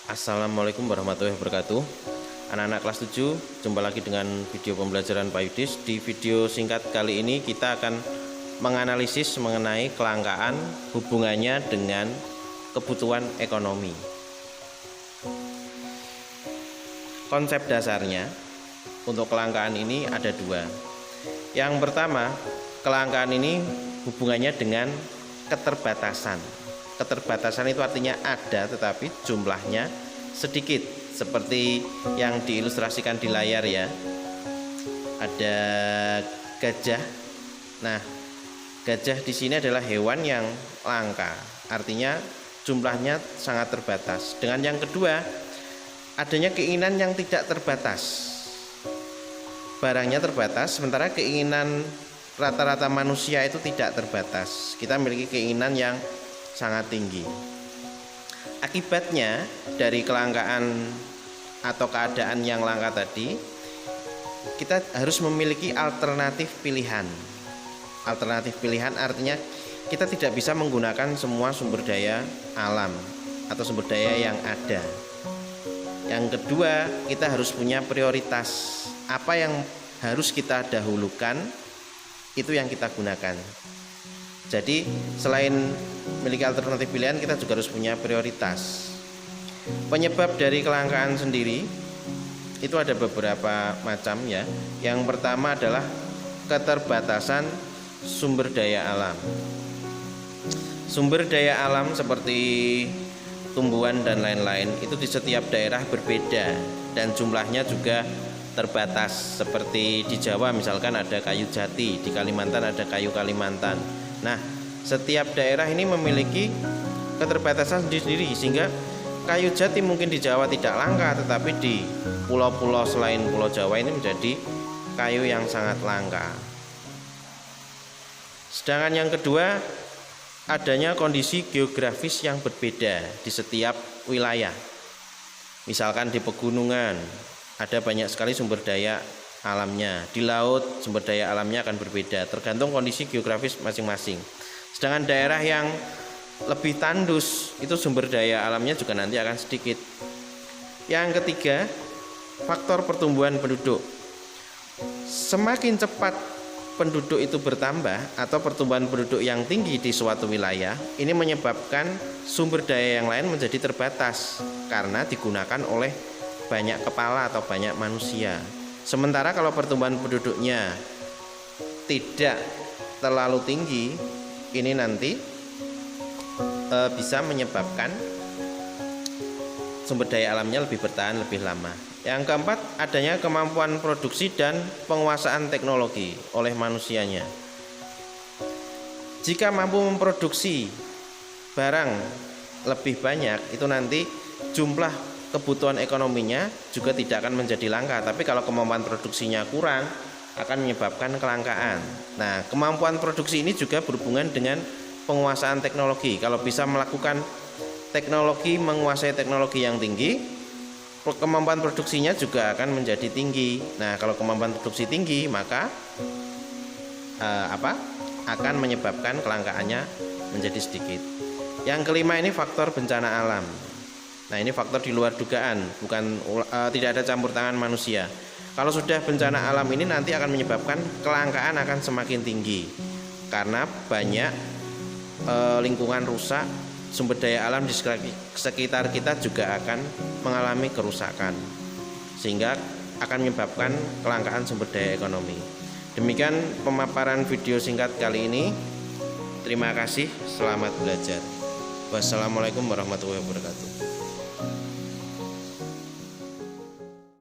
Assalamualaikum warahmatullahi wabarakatuh. Anak-anak kelas 7, jumpa lagi dengan video pembelajaran Pak Yudis. Di video singkat kali ini kita akan menganalisis mengenai kelangkaan, hubungannya dengan kebutuhan ekonomi. Konsep dasarnya untuk kelangkaan ini ada dua. Yang pertama, kelangkaan ini hubungannya dengan keterbatasan. Keterbatasan itu artinya ada tetapi jumlahnya sedikit, seperti yang diilustrasikan di layar ya. Ada gajah. Nah, gajah di sini adalah hewan yang langka, artinya jumlahnya sangat terbatas. Dengan yang kedua, adanya keinginan yang tidak terbatas. Barangnya terbatas, sementara keinginan rata-rata manusia itu tidak terbatas. Kita memiliki keinginan yang sangat tinggi. Akibatnya dari kelangkaan atau keadaan yang langka tadi, kita harus memiliki alternatif pilihan. Alternatif pilihan artinya kita tidak bisa menggunakan semua sumber daya alam atau sumber daya yang ada. Yang kedua, kita harus punya prioritas. Apa yang harus kita dahulukan, itu yang kita gunakan. Jadi selain memiliki alternatif pilihan, kita juga harus punya prioritas. Penyebab dari kelangkaan sendiri itu ada beberapa macam ya. Yang pertama adalah keterbatasan sumber daya alam. Sumber daya alam seperti tumbuhan dan lain-lain itu di setiap daerah berbeda dan jumlahnya juga terbatas. Seperti di Jawa misalkan ada kayu jati, di Kalimantan ada kayu Kalimantan. Nah, setiap daerah ini memiliki keterbatasan sendiri, sehingga kayu jati mungkin di Jawa tidak langka, tetapi di pulau-pulau selain Pulau Jawa ini menjadi kayu yang sangat langka. Sedangkan yang kedua, adanya kondisi geografis yang berbeda di setiap wilayah. Misalkan di pegunungan ada banyak sekali sumber daya alamnya, di laut sumber daya alamnya akan berbeda tergantung kondisi geografis masing-masing. Sedangkan daerah yang lebih tandus itu sumber daya alamnya juga nanti akan sedikit. Yang ketiga, faktor pertumbuhan penduduk. Semakin cepat penduduk itu bertambah atau pertumbuhan penduduk yang tinggi di suatu wilayah, ini menyebabkan sumber daya yang lain menjadi terbatas karena digunakan oleh banyak kepala atau banyak manusia. Sementara kalau pertumbuhan penduduknya tidak terlalu tinggi, ini nanti bisa menyebabkan sumber daya alamnya lebih bertahan lebih lama. Yang keempat, adanya kemampuan produksi dan penguasaan teknologi oleh manusianya. Jika mampu memproduksi barang lebih banyak, itu nanti jumlah kebutuhan ekonominya juga tidak akan menjadi langka. Tapi kalau kemampuan produksinya kurang, akan menyebabkan kelangkaan. Nah, kemampuan produksi ini juga berhubungan dengan penguasaan teknologi. Kalau bisa melakukan teknologi, menguasai teknologi yang tinggi, kemampuan produksinya juga akan menjadi tinggi. Nah, kalau kemampuan produksi tinggi, maka akan menyebabkan kelangkaannya menjadi sedikit. Yang kelima ini faktor bencana alam. Nah, ini faktor di luar dugaan, tidak ada campur tangan manusia. Kalau sudah bencana alam ini nanti akan menyebabkan kelangkaan akan semakin tinggi karena banyak lingkungan rusak, sumber daya alam di sekitar kita juga akan mengalami kerusakan, sehingga akan menyebabkan kelangkaan sumber daya ekonomi. Demikian pemaparan video singkat kali ini. Terima kasih, selamat belajar. Wassalamualaikum warahmatullahi wabarakatuh.